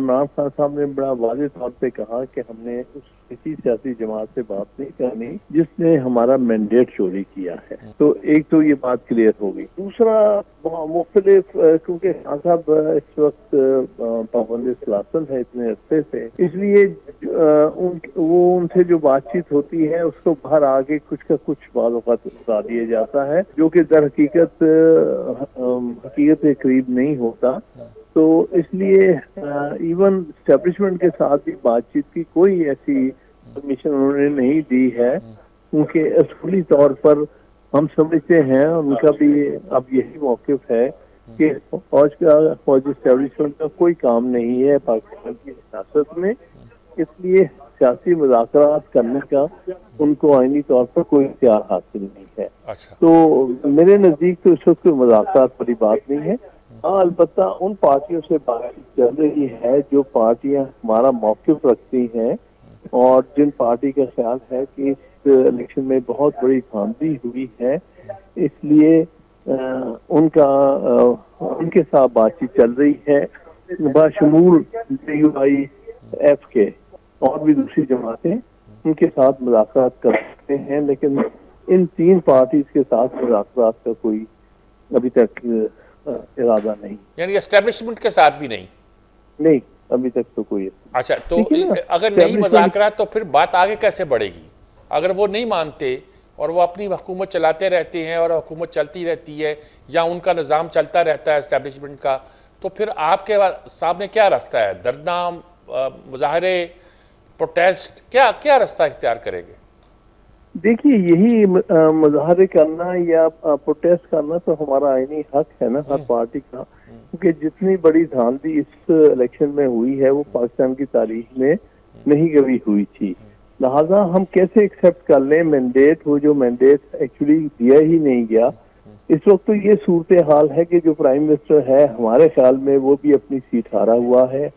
عمران خان صاحب نے بڑا واضح طور پہ کہا کہ ہم نے کسی سیاسی جماعت سے بات نہیں کرنی جس نے ہمارا مینڈیٹ چوری کیا ہے. تو ایک تو یہ بات کلیئر ہو گئی. دوسرا مختلف کیونکہ خان صاحب اس وقت پابند سلاسل ہے اتنے عرصے سے، اس لیے وہ ان سے جو بات چیت ہوتی ہے اس کو باہر آگے کچھ کا کچھ بعض اوقات بتا دیا جاتا ہے جو کہ در حقیقت کے قریب نہیں ہوتا. تو اس لیے ایون اسٹیبلشمنٹ کے ساتھ بھی بات چیت کی کوئی ایسی پرمیشن انہوں نے نہیں دی ہے، کیونکہ اصولی طور پر ہم سمجھتے ہیں ان کا بھی اب یہی موقف ہے کہ فوج اسٹیبلشمنٹ کا کوئی کام نہیں ہے پاکستان کی سیاست میں، اس لیے سیاسی مذاکرات کرنے کا ان کو آئینی طور پر کوئی اختیار حاصل نہیں ہے. تو میرے نزدیک تو اس وقت کوئی مذاکرات والی بات نہیں ہے. ہاں البتہ ان پارٹیوں سے بات چل رہی ہے جو پارٹیاں ہمارا موقف رکھتی ہیں اور جن پارٹی کا خیال ہے کہ اس الیکشن میں بہت بڑی دھاندلی ہوئی ہے، اس لیے ان کے ساتھ بات چیت چل رہی ہے بشمول UIF کے اور بھی دوسری جماعتیں ان کے ساتھ مذاکرات کر سکتے ہیں، لیکن ان تین پارٹیز کے ساتھ مذاکرات کا کوئی ابھی تک ارادہ نہیں. یعنی اسٹیبلشمنٹ کے ساتھ بھی نہیں ابھی تک تو کوئی. اچھا، تو اگر نہیں مذاکرات تو پھر بات آگے کیسے بڑھے گی؟ اگر وہ نہیں مانتے اور وہ اپنی حکومت چلاتے رہتے ہیں اور حکومت چلتی رہتی ہے یا ان کا نظام چلتا رہتا ہے اسٹیبلشمنٹ کا، تو پھر آپ کے سامنے کیا راستہ ہے؟ دھرنا، مظاہرے، پروٹیسٹ، کیا راستہ اختیار کریں گے؟ دیکھیے یہی مظاہرے کرنا یا پروٹیسٹ کرنا تو ہمارا آئینی حق ہے نا ہر پارٹی کا، کیونکہ جتنی بڑی دھاندلی اس الیکشن میں ہوئی ہے وہ پاکستان کی تاریخ میں نہیں کبھی ہوئی تھی. لہٰذا ہم کیسے ایکسیپٹ کر لیں مینڈیٹ، وہ جو مینڈیٹ ایکچولی دیا ہی نہیں گیا. اس وقت تو یہ صورتحال ہے کہ جو پرائم منسٹر ہے ہمارے خیال میں وہ بھی اپنی سیٹ ہارا ہوا ہے،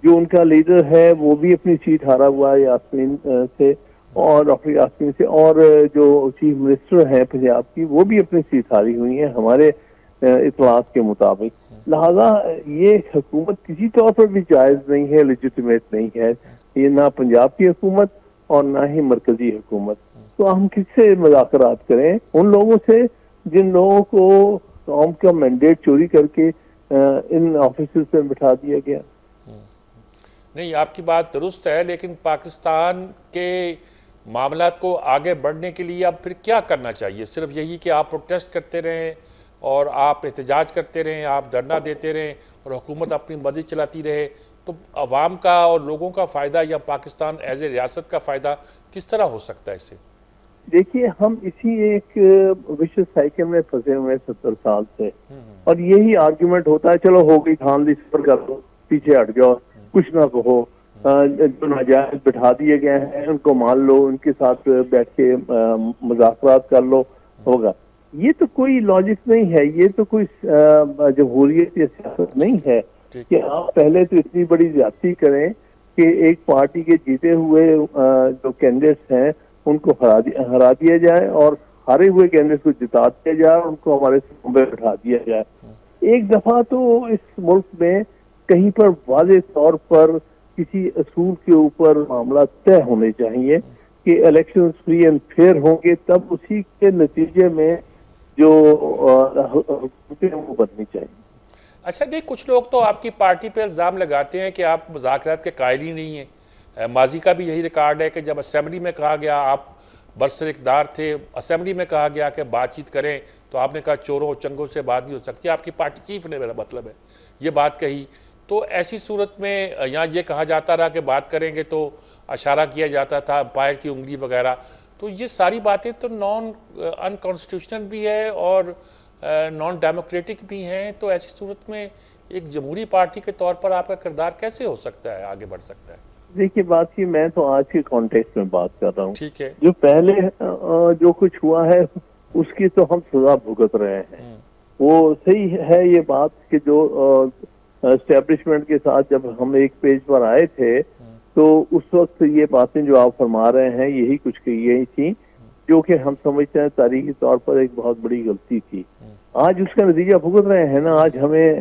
جو ان کا لیڈر ہے وہ بھی اپنی سیٹ ہارا ہوا ہے یاسمین سے، اور ڈاکٹر یاسمین سے، اور جو چیف منسٹر ہیں پنجاب کی وہ بھی اپنی سیٹ ہاری ہوئی ہیں ہمارے اطلاعات کے مطابق. لہذا یہ حکومت کسی طور پر بھی جائز نہیں ہے، لیجیٹمیٹ نہیں ہے، یہ نہ پنجاب کی حکومت اور نہ ہی مرکزی حکومت. تو ہم کس سے مذاکرات کریں؟ ان لوگوں سے جن لوگوں کو قوم کا مینڈیٹ چوری کر کے ان آفیسز پہ بٹھا دیا گیا. نہیں، آپ کی بات درست ہے، لیکن پاکستان کے معاملات کو آگے بڑھنے کے لیے اب پھر کیا کرنا چاہیے؟ صرف یہی کہ آپ پروٹیسٹ کرتے رہیں اور آپ احتجاج کرتے رہیں، آپ دھرنا دیتے رہیں اور حکومت اپنی مرضی چلاتی رہے، تو عوام کا اور لوگوں کا فائدہ یا پاکستان ایز اے ریاست کا فائدہ کس طرح ہو سکتا ہے اس سے؟ دیکھیے ہم اسی ایک وشوس سائیکل میں پھنسے ہوئے 70 سال سے، اور یہی آرگیومنٹ ہوتا ہے چلو ہو گئی دھاندلی، صبر کر دو، پیچھے ہٹ جاؤ، کچھ نہ کہو، جو ناجائز بٹھا دیے گئے ہیں ان کو مان لو، ان کے ساتھ بیٹھ کے مذاکرات کر لو، ہوگا. یہ تو کوئی لاجک نہیں ہے، یہ تو کوئی جمہوریت یا سیاست نہیں ہے کہ آپ پہلے تو اتنی بڑی زیادتی کریں کہ ایک پارٹی کے جیتے ہوئے جو کینڈیڈیٹس ہیں ان کو ہرا دیا جائے اور ہارے ہوئے کینڈیڈیٹ کو جتا دیا جائے اور ان کو ہمارے صوبے میں بٹھا دیا جائے. ایک دفعہ تو اس ملک میں کہیں پر واضح طور پر کسی اصول کے اوپر معاملات طے ہونے چاہیے کہ الیکشن فری اینڈ فیئر ہوں گے، تب اسی کے نتیجے میں جو حکومتیں وہ بدلنی چاہیے. اچھا دیکھ، کچھ لوگ تو آپ کی پارٹی پہ الزام لگاتے ہیں کہ آپ مذاکرات کے قائل ہی نہیں ہیں. ماضی کا بھی یہی ریکارڈ ہے کہ جب اسمبلی میں کہا گیا، آپ برسر اقتدار تھے، اسمبلی میں کہا گیا کہ بات چیت کریں تو آپ نے کہا چوروں چنگوں سے بات نہیں ہو سکتی. آپ کی پارٹی چیف نے، میرا مطلب ہے، یہ بات کہی. تو ایسی صورت میں یہاں یہ کہا جاتا رہا کہ بات کریں گے تو اشارہ کیا جاتا تھا، امپائر کی انگلی وغیرہ. تو یہ ساری باتیں تو ان کانسٹیٹیوشنل بھی ہے اور نان ڈیموکریٹک بھی ہیں. تو ایسی صورت میں ایک جمہوری پارٹی کے طور پر آپ کا کردار کیسے ہو سکتا ہے، آگے بڑھ سکتا ہے؟ دیکھیے بات کی میں تو آج کے کانٹیکسٹ میں بات کر رہا ہوں. ٹھیک ہے، جو پہلے جو کچھ ہوا ہے اس کی تو ہم سزا بھگت رہے ہیں. وہ صحیح ہے یہ بات کہ جو اسٹیبلشمنٹ کے ساتھ جب ہم ایک پیج پر آئے تھے تو اس وقت یہ باتیں جو آپ فرما رہے ہیں یہی کچھ کی گئی تھیں، جو کہ ہم سمجھتے ہیں تاریخی طور پر ایک بہت بڑی غلطی تھی. آج اس کا نتیجہ بھگت رہے ہیں نا. آج ہمیں